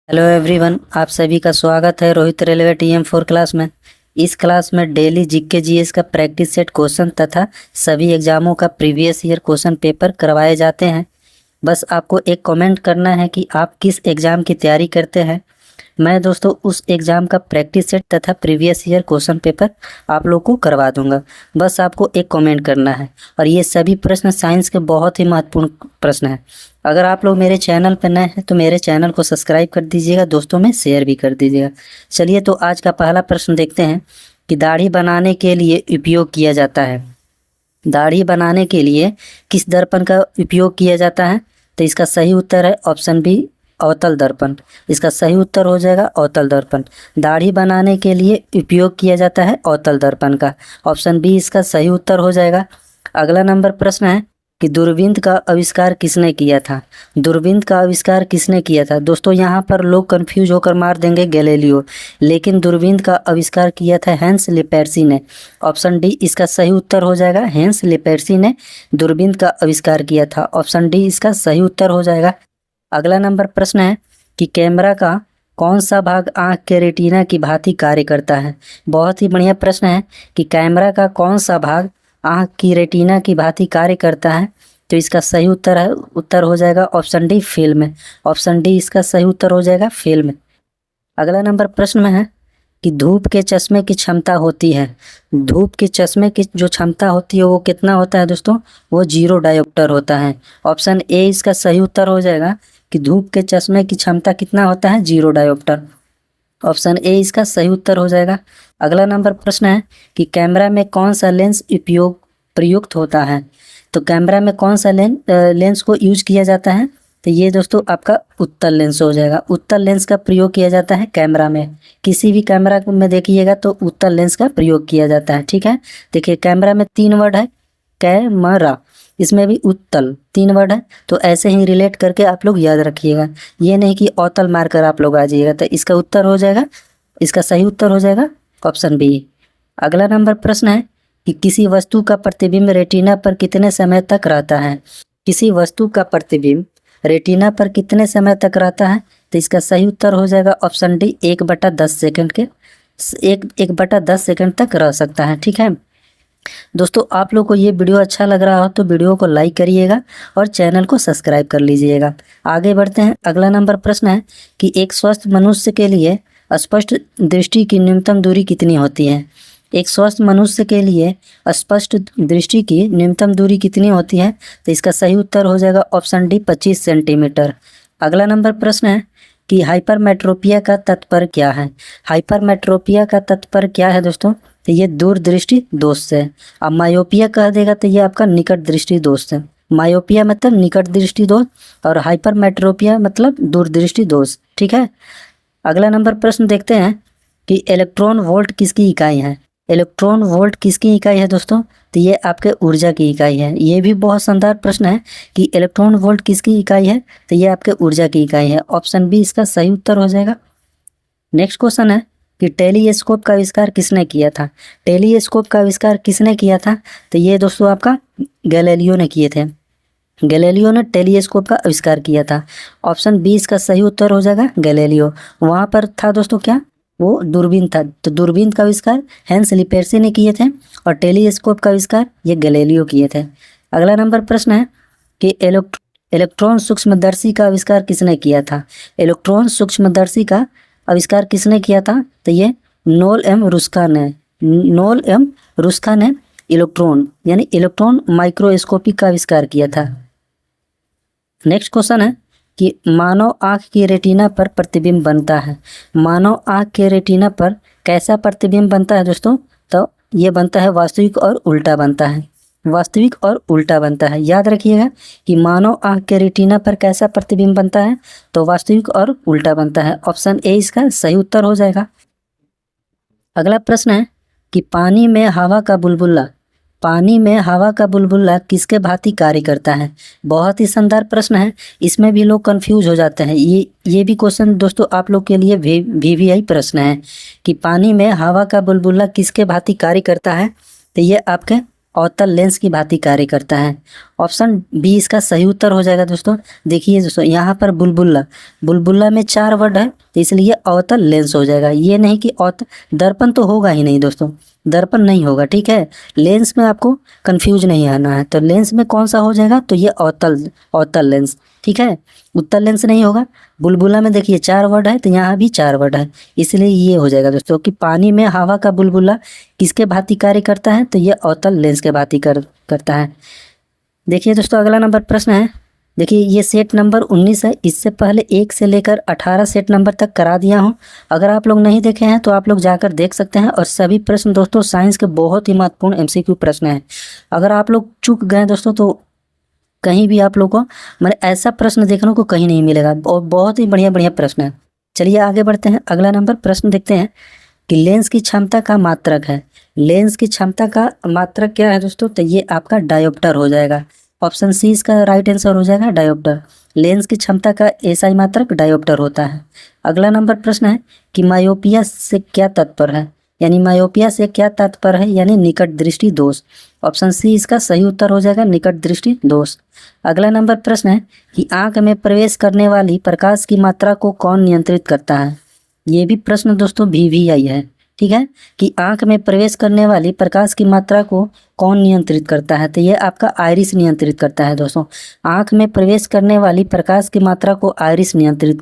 Hello everyone, आप सभी का स्वागत है रोहित रेलवे TM4 क्लास में। इस क्लास में डेली जीके जीएस का प्रैक्टिस सेट क्वेश्चन तथा सभी एग्जामों का प्रीवियस ईयर क्वेश्चन पेपर करवाए जाते हैं। बस आपको एक कमेंट करना है कि आप किस एग्ज़ाम की तैयारी करते हैं। मैं दोस्तों उस एग्ज़ाम का प्रैक्टिस सेट तथा प्रीवियस ईयर क्वेश्चन पेपर आप लोग को करवा दूंगा। बस आपको एक कमेंट करना है। और ये सभी प्रश्न साइंस के बहुत ही महत्वपूर्ण प्रश्न हैं। अगर आप लोग मेरे चैनल पर नए हैं तो मेरे चैनल को सब्सक्राइब कर दीजिएगा, दोस्तों में शेयर भी कर दीजिएगा। चलिए तो आज का पहला प्रश्न देखते हैं कि दाढ़ी बनाने के लिए उपयोग किया जाता है। दाढ़ी बनाने के लिए किस दर्पण का उपयोग किया जाता है? तो इसका सही उत्तर है ऑप्शन बी, अवतल दर्पण। इसका सही उत्तर हो जाएगा अवतल दर्पण। दाढ़ी बनाने के लिए उपयोग किया जाता है अवतल दर्पण का। ऑप्शन बी इसका सही उत्तर हो जाएगा। अगला नंबर प्रश्न है कि दूरबीन का आविष्कार किसने किया था? दूरबीन का आविष्कार किसने किया था? दोस्तों यहाँ पर लोग कंफ्यूज होकर मार देंगे गैलीलियो, लेकिन दूरबीन का आविष्कार किया था हेंस लेपेर्सी ने। ऑप्शन डी इसका सही उत्तर हो जाएगा। हेंस लेपेर्सी ने दूरबीन का आविष्कार किया था। ऑप्शन डी इसका सही उत्तर हो जाएगा। अगला नंबर प्रश्न है कि कैमरा का कौन सा भाग आँख के रेटिना की भांति कार्य करता है? बहुत ही बढ़िया प्रश्न है कि कैमरा का कौन सा भाग आँख की रेटिना की भांति कार्य करता है? तो इसका सही उत्तर हो जाएगा option D, film. Option D इसका सही उत्तर हो जाएगा, फिल्म। अगला नंबर प्रश्न में है कि धूप के चश्मे की क्षमता होती है। धूप के चश्मे की जो क्षमता होती है वो कितना होता है दोस्तों? वो 0 डायोप्टर होता है। ऑप्शन ए इसका सही उत्तर हो जाएगा कि धूप के चश्मे की क्षमता कितना होता है? 0 डायोप्टर। ऑप्शन ए इसका सही उत्तर हो जाएगा। अगला नंबर प्रश्न है कि कैमरा में कौन सा लेंस प्रयुक्त होता है? तो कैमरा में कौन सा लेंस को यूज किया जाता है? तो ये दोस्तों आपका उत्तल लेंस हो जाएगा। उत्तल लेंस का प्रयोग किया जाता है कैमरा में। किसी भी कैमरा में देखिएगा तो उत्तल लेंस का प्रयोग किया जाता है। ठीक है, देखिए कैमरा में 3 वर्ड है, कैमरा, इसमें भी उत्तल 3 वर्ड है। तो ऐसे ही रिलेट करके आप लोग याद रखिएगा, ये नहीं कि अवतल मारकर आप लोग आ जाइएगा। तो इसका उत्तर हो जाएगा, इसका सही उत्तर हो जाएगा ऑप्शन बी। अगला नंबर प्रश्न है कि किसी वस्तु का प्रतिबिंब रेटिना पर कितने समय तक रहता है? किसी वस्तु का प्रतिबिंब रेटिना पर कितने समय तक रहता है? तो इसका सही उत्तर हो जाएगा ऑप्शन डी, 1/10 सेकंड के 1/10 सेकंड तक रह सकता है। ठीक है दोस्तों, आप लोग को ये वीडियो अच्छा लग रहा हो तो वीडियो को लाइक करिएगा और चैनल को सब्सक्राइब कर लीजिएगा। आगे बढ़ते हैं। अगला नंबर प्रश्न है कि एक स्वस्थ मनुष्य के लिए स्पष्ट दृष्टि की न्यूनतम दूरी कितनी होती है? एक स्वस्थ मनुष्य के लिए स्पष्ट दृष्टि की न्यूनतम दूरी कितनी होती है? तो इसका सही उत्तर हो जाएगा ऑप्शन डी, 25 सेंटीमीटर। अगला नंबर प्रश्न है कि हाइपरमेट्रोपिया का तात्पर्य क्या है? हाइपरमेट्रोपिया का तात्पर्य क्या है दोस्तों? तो ये दूरदृष्टि दोष से। अब मायोपिया कह देगा तो ये आपका निकट दृष्टि दोष है। मायोपिया मतलब निकट दृष्टि दोष और हाइपरमेट्रोपिया मतलब दूरदृष्टि दोष। ठीक है, अगला नंबर प्रश्न देखते हैं कि इलेक्ट्रॉन वोल्ट किसकी इकाई है? इलेक्ट्रॉन वोल्ट किसकी इकाई है दोस्तों? तो ये आपके ऊर्जा की इकाई है। ये भी बहुत शानदार प्रश्न है कि इलेक्ट्रॉन वोल्ट किसकी इकाई है? तो ये आपके ऊर्जा की इकाई है। ऑप्शन बी इसका सही उत्तर हो जाएगा। नेक्स्ट क्वेश्चन है कि टेलीस्कोप का आविष्कार किसने किया था? टेलीस्कोप का आविष्कार किसने किया था? तो ये दोस्तों आपका गैलीलियो ने किए थे। गैलीलियो ने टेलीस्कोप का आविष्कार किया था। ऑप्शन बी इसका सही उत्तर हो जाएगा, गैलीलियो। वहाँ पर था दोस्तों क्या? वो दूरबीन था। तो दूरबीन का आविष्कार हेंस लेपेर्सी ने किए थे और टेलीस्कोप का आविष्कार ये गैलीलियो किए थे। अगला नंबर प्रश्न है कि इलेक्ट्रॉन सूक्ष्मदर्शी का आविष्कार किसने किया था? इलेक्ट्रॉन सूक्ष्मदर्शी का आविष्कार किसने किया था? तो ये नोल एम रुस्का ने इलेक्ट्रॉन यानी इलेक्ट्रॉन माइक्रोस्कोपी का आविष्कार किया था। नेक्स्ट क्वेश्चन है कि मानव आँख की रेटिना पर प्रतिबिंब बनता है। मानव आँख के रेटिना पर कैसा प्रतिबिंब बनता है दोस्तों? तो ये बनता है वास्तविक और उल्टा बनता है। वास्तविक और उल्टा बनता है। याद रखिएगा कि मानव आँख के रेटिना पर कैसा प्रतिबिंब बनता है? तो वास्तविक और उल्टा बनता है। ऑप्शन ए इसका सही उत्तर हो जाएगा। अगला प्रश्न है कि पानी में हवा का बुलबुला किसके भांति कार्य करता है? बहुत ही शानदार प्रश्न है। इसमें भी लोग कंफ्यूज हो जाते हैं। ये भी क्वेश्चन दोस्तों आप लोग के लिए VVI प्रश्न है कि पानी में हवा का बुलबुला किसके भांति कार्य करता है? तो ये आपके अवतल लेंस की भांति कार्य करता है। ऑप्शन बी इसका सही उत्तर हो जाएगा दोस्तों। देखिए दोस्तों यहाँ पर बुलबुला में 4 वर्ड है तो इसलिए अवतल लेंस हो जाएगा। ये नहीं कि दर्पण तो होगा ही नहीं दोस्तों, दर्पण नहीं होगा, ठीक है। लेंस में आपको कंफ्यूज नहीं आना है। तो लेंस में कौन सा हो जाएगा, तो ये अवतल लेंस, ठीक है। उत्तल लेंस नहीं होगा। बुलबुला में देखिए 4 वर्ड है, तो यहाँ भी 4 वर्ड है, इसलिए ये हो जाएगा दोस्तों कि पानी में हवा का बुलबुला किसके भांति कार्य करता है, तो ये अवतल लेंस के भांति करता है। देखिए दोस्तों अगला नंबर प्रश्न है। देखिए ये सेट नंबर 19 है। इससे पहले 1 से लेकर 18 सेट नंबर तक करा दिया हूँ। अगर आप लोग नहीं देखे हैं तो आप लोग जाकर देख सकते हैं। और सभी प्रश्न दोस्तों साइंस के बहुत ही महत्वपूर्ण MCQ प्रश्न हैं। अगर आप लोग चूक गए दोस्तों तो कहीं भी आप लोग को ऐसा प्रश्न देखने को कहीं नहीं मिलेगा, और बहुत ही बढ़िया बढ़िया प्रश्न है। चलिए आगे बढ़ते हैं। अगला नंबर प्रश्न देखते हैं कि लेंस की क्षमता का मात्रक है। लेंस की क्षमता का मात्रक क्या है दोस्तों, तो ये आपका डायोप्टर हो जाएगा। ऑप्शन सी इसका राइट आंसर हो जाएगा, डायोप्टर। लेंस की क्षमता का SI मात्रक डायोप्टर होता है। अगला नंबर प्रश्न है कि मायोपिया से क्या तात्पर्य है, यानी मायोपिया से क्या तात्पर्य है, यानी निकट दृष्टि दोष। ऑप्शन सी इसका सही उत्तर हो जाएगा, निकट दृष्टि दोष। अगला नंबर प्रश्न है कि आंख में प्रवेश करने वाली प्रकाश की मात्रा को कौन नियंत्रित करता है। ये भी प्रश्न दोस्तों VVI है, ठीक है, कि आंख में प्रवेश करने वाली प्रकाश की मात्रा को कौन नियंत्रित करता है, तो ये आपका आइरिस नियंत्रित करता है दोस्तों। आंख में प्रवेश करने वाली प्रकाश की मात्रा को आइरिस नियंत्रित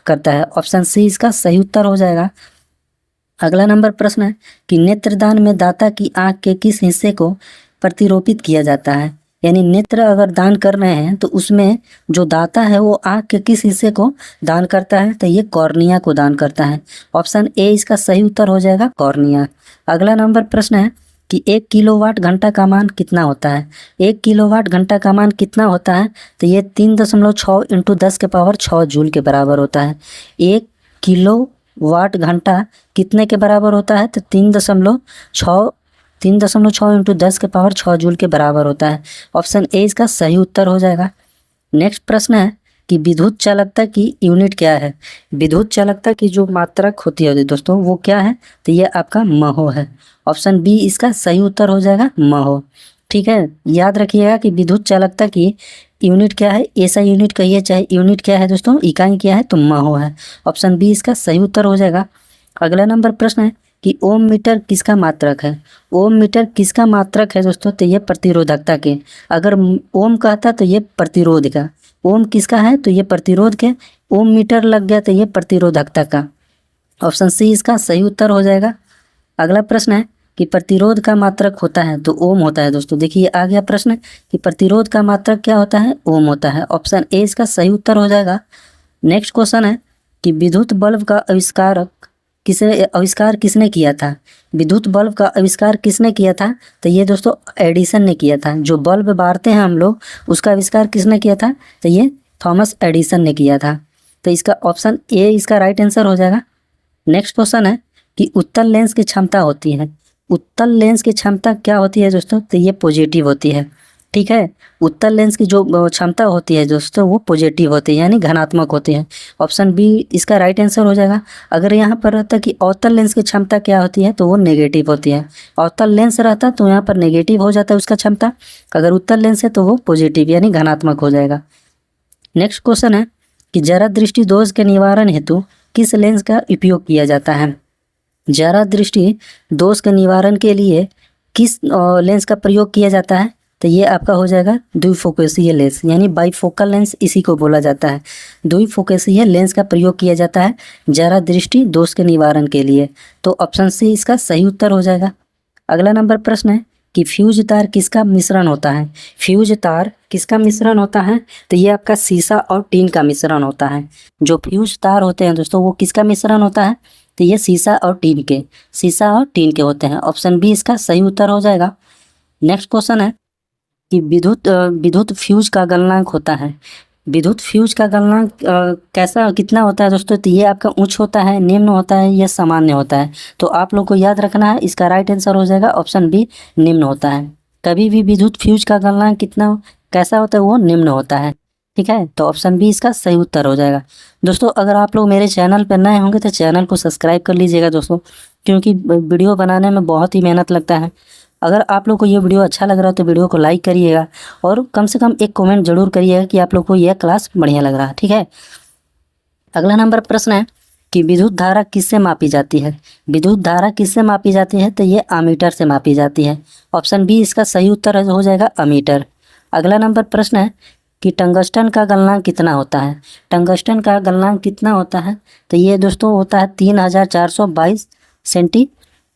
करता है। ऑप्शन सी इसका सही उत्तर हो जाएगा। अगला नंबर प्रश्न है कि नेत्रदान में दाता की आंख के किस हिस्से को प्रतिरोपित किया जाता है, यानी नेत्र अगर दान कर रहे हैं तो उसमें जो दाता है वो आंख के किस हिस्से को दान करता है, तो ये कॉर्निया को दान करता है। ऑप्शन ए इसका सही उत्तर हो जाएगा, कॉर्निया। अगला नंबर प्रश्न है कि 1 किलोवाट घंटा का मान कितना होता है। 1 किलोवाट घंटा का मान कितना होता है, तो ये 3.6 × 10⁻6 जूल के बराबर होता है। 1 किलोवाट घंटा कितने के बराबर होता है, तो 3.6 × 10⁻6 जूल के बराबर होता है। ऑप्शन ए इसका सही उत्तर हो जाएगा। नेक्स्ट प्रश्न है कि विद्युत चालकता की यूनिट क्या है। विद्युत चालकता की जो मात्रक होती है दोस्तों वो क्या है, तो ये आपका महो है। ऑप्शन बी इसका सही उत्तर हो जाएगा, महो, ठीक है। याद रखिएगा कि विद्युत चालकता की यूनिट क्या है, ऐसा यूनिट कहिए चाहे यूनिट क्या है दोस्तों, इकाई क्या है, तो महो है। ऑप्शन बी इसका सही उत्तर हो जाएगा। अगला नंबर प्रश्न है कि ओम मीटर किसका मात्रक है। ओम मीटर किसका मात्रक है दोस्तों, तो ये प्रतिरोधकता के। अगर ओम कहता तो ये प्रतिरोध का, ओम किसका है, तो ये प्रतिरोध के। ओम मीटर लग गया तो ये प्रतिरोधकता का। ऑप्शन सी इसका सही उत्तर हो जाएगा। अगला प्रश्न है कि प्रतिरोध का मात्रक होता है तो ओम होता है दोस्तों। देखिए आ गया प्रश्न कि प्रतिरोध का मात्रक क्या होता है, ओम होता है। ऑप्शन ए इसका सही उत्तर हो जाएगा। नेक्स्ट क्वेश्चन है कि विद्युत बल्ब का आविष्कार किसने किया था। विद्युत बल्ब का आविष्कार किसने किया था, तो ये दोस्तों एडिसन ने किया था। जो बल्ब बारते हैं हम लोग उसका आविष्कार किसने किया था, तो ये थॉमस एडिसन ने किया था। तो इसका ऑप्शन ए इसका राइट आंसर हो जाएगा। नेक्स्ट क्वेश्चन है कि उत्तल लेंस की क्षमता होती है। उत्तल लेंस की क्षमता क्या होती है दोस्तों, तो ये पॉजिटिव होती है, ठीक है। उत्तल लेंस की जो क्षमता होती है दोस्तों वो पॉजिटिव होती है, यानी धनात्मक होती है। ऑप्शन बी इसका राइट आंसर हो जाएगा। अगर यहाँ पर रहता कि अवतल लेंस की क्षमता क्या होती है, तो वो नेगेटिव होती है। अवतल लेंस रहता तो यहाँ पर नेगेटिव हो जाता है उसका क्षमता। अगर उत्तल लेंस है तो वो पॉजिटिव यानी धनात्मक हो जाएगा। नेक्स्ट क्वेश्चन है कि जरा दृष्टि दोष के निवारण हेतु किस लेंस का उपयोग किया जाता है। जरा दृष्टि दोष के निवारण के लिए किस लेंस का प्रयोग किया जाता है, तो ये आपका हो जाएगा द्विफोकसीय लेंस, यानी बाइफोकल लेंस इसी को बोला जाता है। द्विफोकसीय लेंस का प्रयोग किया जाता है जरा दृष्टि दोष के निवारण के लिए। तो ऑप्शन सी इसका सही उत्तर हो जाएगा। अगला नंबर प्रश्न है कि फ्यूज तार किसका मिश्रण होता है। फ्यूज तार किसका मिश्रण होता है, तो ये आपका शीशा और टीन का मिश्रण होता है। जो फ्यूज तार होते हैं दोस्तों वो किसका मिश्रण होता है, तो ये शीशा और टीन के होते हैं। ऑप्शन बी इसका सही उत्तर हो जाएगा। नेक्स्ट क्वेश्चन है कि विद्युत फ्यूज का गलनांक होता है। विद्युत फ्यूज का गलनांक कितना होता है दोस्तों, तो ये आपका उच्च होता है, निम्न होता है या सामान्य होता है। तो आप लोग को याद रखना है, इसका राइट आंसर हो जाएगा ऑप्शन बी, निम्न होता है। कभी भी विद्युत फ्यूज का गलनांक कैसा होता है, वो निम्न होता है, ठीक है। तो ऑप्शन बी इसका सही उत्तर हो जाएगा। दोस्तों अगर आप लोग मेरे चैनल पर नए होंगे तो चैनल को सब्सक्राइब कर लीजिएगा दोस्तों, क्योंकि वीडियो बनाने में बहुत ही मेहनत लगता है। अगर आप लोग को ये वीडियो अच्छा लग रहा है तो वीडियो को लाइक करिएगा और कम से कम एक कमेंट जरूर करिएगा कि आप लोग को यह क्लास बढ़िया लग रहा है, ठीक है। अगला नंबर प्रश्न है कि विद्युत धारा किससे मापी जाती है। विद्युत धारा किससे मापी जाती है, तो ये अमीटर से मापी जाती है। ऑप्शन बी इसका सही उत्तर हो जाएगा अमीटर। अगला नंबर प्रश्न है कि टंगस्टन का गलनांक कितना होता है। टंगस्टन का गलनांक कितना होता है, तो ये दोस्तों होता है 3422 सेंटी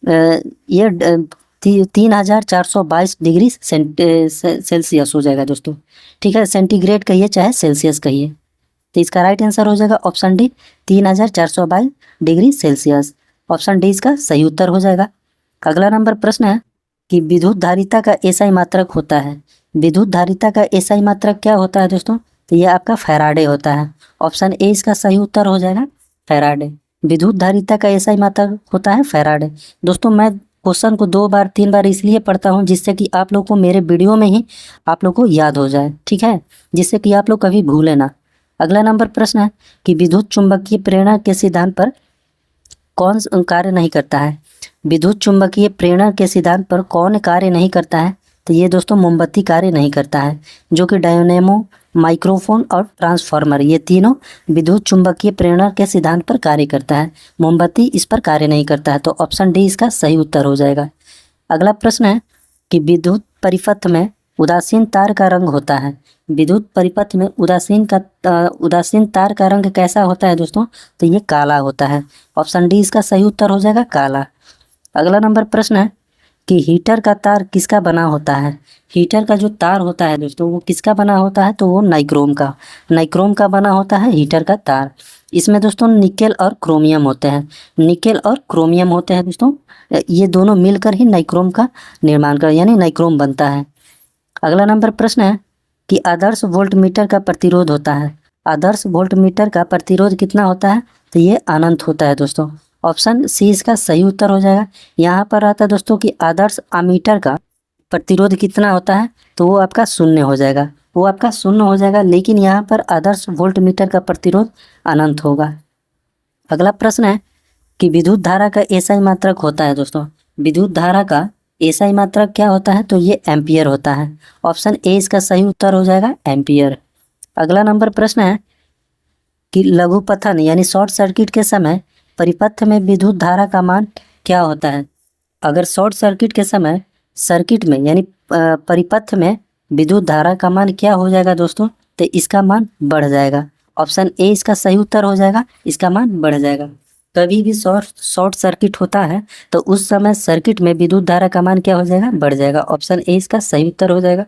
ये 3422 डिग्री सेल्सियस हो जाएगा दोस्तों। ठीक है, सेंटीग्रेड कहिए चाहे सेल्सियस कहिए। तो इसका राइट आंसर हो जाएगा option D 3422 degree Celsius. Option D इसका सही उत्तर हो जाएगा। अगला नंबर प्रश्न है कि विद्युत धारिता का एसआई मात्रक होता है। विद्युत धारिता का एसआई मात्रक क्या होता है दोस्तों, तो ये आपका फैराडे होता है। ऑप्शन ए इसका सही उत्तर हो जाएगा फैराडे। विद्युत धारिता का एसआई मात्रक होता है फैराडे। दोस्तों मैं क्वेश्चन को 2 बार 3 बार इसलिए पढ़ता हूँ जिससे कि आप लोग को मेरे वीडियो में ही आप लोग को याद हो जाए, ठीक है, जिससे कि आप लोग कभी भूले ना। अगला नंबर प्रश्न है कि विद्युत चुंबकीय प्रेरणा के सिद्धांत पर कौन कार्य नहीं करता है। विद्युत चुंबकीय प्रेरणा के सिद्धांत पर कौन कार्य नहीं करता है, तो ये दोस्तों मोमबत्ती कार्य नहीं करता है, जो कि डायनेमो, माइक्रोफोन और ट्रांसफार्मर ये तीनों विद्युत चुंबकीय प्रेरणा के सिद्धांत पर कार्य करता है। मोमबत्ती इस पर कार्य नहीं करता है। तो ऑप्शन डी इसका सही उत्तर हो जाएगा। अगला प्रश्न है कि विद्युत परिपथ में उदासीन तार का रंग होता है। विद्युत परिपथ में उदासीन तार का रंग कैसा होता है दोस्तों, तो ये काला होता है। ऑप्शन डी इसका सही उत्तर हो जाएगा काला। अगला नंबर प्रश्न है कि हीटर का तार किसका बना होता है। हीटर का जो तार होता है दोस्तों वो किसका बना होता है, तो वो नाइक्रोम का बना होता है हीटर का तार। इसमें दोस्तों निकेल और क्रोमियम होते हैं। निकेल और क्रोमियम होते हैं दोस्तों, ये दोनों मिलकर ही नाइक्रोम का निर्माण कर यानी नाइक्रोम बनता है। अगला नंबर प्रश्न है कि आदर्श वोल्टमीटर का प्रतिरोध होता है। आदर्श वोल्टमीटर का प्रतिरोध कितना होता है, तो ये अनंत होता है दोस्तों। ऑप्शन सी इसका सही उत्तर हो जाएगा। यहाँ पर आता है दोस्तों कि आदर्श अमीटर का प्रतिरोध कितना होता है, तो वो आपका 0 हो जाएगा, लेकिन यहाँ पर आदर्श वोल्टमीटर का प्रतिरोध अनंत होगा। अगला प्रश्न है कि विद्युत धारा का एसआई मात्रक होता है दोस्तों। विद्युत धारा का एसआई मात्रक क्या होता है, तो ये एम्पियर होता है। ऑप्शन ए इसका सही उत्तर हो जाएगा एम्पियर। अगला नंबर प्रश्न है कि लघुपथन यानी शॉर्ट सर्किट के समय परिपथ में विद्युत धारा का मान क्या होता है। अगर शॉर्ट सर्किट के समय सर्किट में यानी परिपथ में विद्युत धारा का मान क्या हो जाएगा दोस्तों, तो इसका मान बढ़ जाएगा। ऑप्शन ए इसका सही उत्तर हो जाएगा, इसका मान बढ़ जाएगा। कभी भी शॉर्ट सर्किट होता है तो उस समय सर्किट में विद्युत धारा का मान क्या हो जाएगा, बढ़ जाएगा। ऑप्शन ए इसका सही उत्तर हो जाएगा।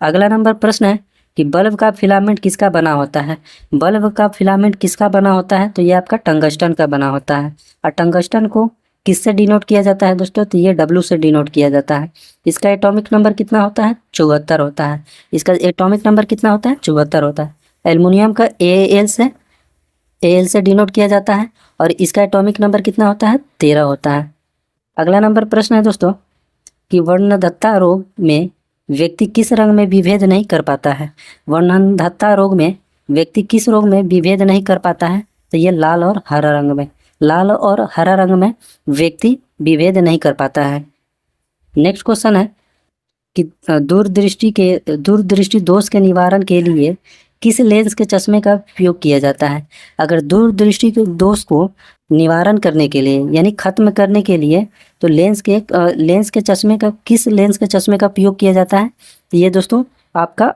अगला नंबर प्रश्न है कि बल्ब का फिलामेंट किसका बना होता है। बल्ब का फिलामेंट किसका बना होता है, तो ये आपका टंगस्टन का बना होता है। और टंगस्टन को किससे डिनोट किया जाता है दोस्तों, तो ये डब्ल्यू से डिनोट किया जाता है। इसका एटॉमिक नंबर कितना होता है, 74 होता है। इसका एटॉमिक नंबर कितना होता है, 74 होता है। एल्युमिनियम का एल से डिनोट किया जाता है और इसका एटॉमिक नंबर कितना होता है, 13 होता है। अगला नंबर प्रश्न है दोस्तों कि वर्णधत्ता रोग में व्यक्ति किस रंग में विभेद नहीं कर पाता है। वर्णधत्ता रोग में व्यक्ति किस रोग में विभेद नहीं कर पाता है, तो ये लाल और हरा रंग में व्यक्ति विभेद नहीं कर पाता है। नेक्स्ट क्वेश्चन है कि दूरदृष्टि दोष के निवारण के लिए किस लेंस के चश्मे का उपयोग किया जाता है। अगर दूरदृष्टि के दोष को निवारण करने के लिए यानी खत्म करने के लिए तो किस लेंस के चश्मे का उपयोग किया जाता है, तो ये दोस्तों आपका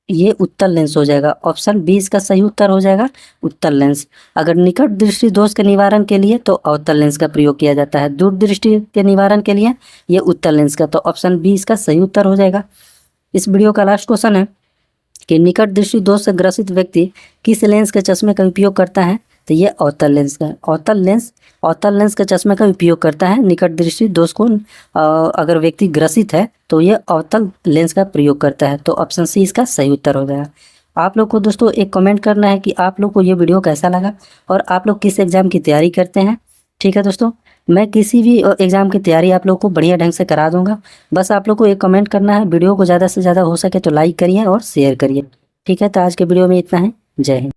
ये उत्तल लेंस हो जाएगा। ऑप्शन बी इसका सही उत्तर हो जाएगा उत्तल लेंस। अगर निकट दृष्टि दोष के निवारण के लिए तो अवतल लेंस का प्रयोग किया जाता है। दूर दृष्टि के निवारण के लिए ये उत्तल लेंस का, तो ऑप्शन बी इसका सही उत्तर हो जाएगा। इस वीडियो का लास्ट क्वेश्चन है कि निकट दृष्टि दोष से ग्रसित व्यक्ति किस लेंस के चश्मे का उपयोग करता है, तो ये अवतल लेंस का अवतल लेंस के चश्मे का उपयोग करता है। निकट दृष्टि दोष को अगर व्यक्ति ग्रसित है तो ये अवतल लेंस का प्रयोग करता है। तो ऑप्शन सी इसका सही उत्तर हो जाएगा। आप लोग को दोस्तों एक कमेंट करना है कि आप लोग को ये वीडियो कैसा लगा और आप लोग किस एग्ज़ाम की तैयारी करते हैं। ठीक है दोस्तों, मैं किसी भी एग्ज़ाम की तैयारी आप लोग को बढ़िया ढंग से करा दूंगा। बस आप लोग को एक कमेंट करना है। वीडियो को ज़्यादा से ज़्यादा हो सके तो लाइक करिए और शेयर करिए। ठीक है, तो आज के वीडियो में इतना है। जय हिंद।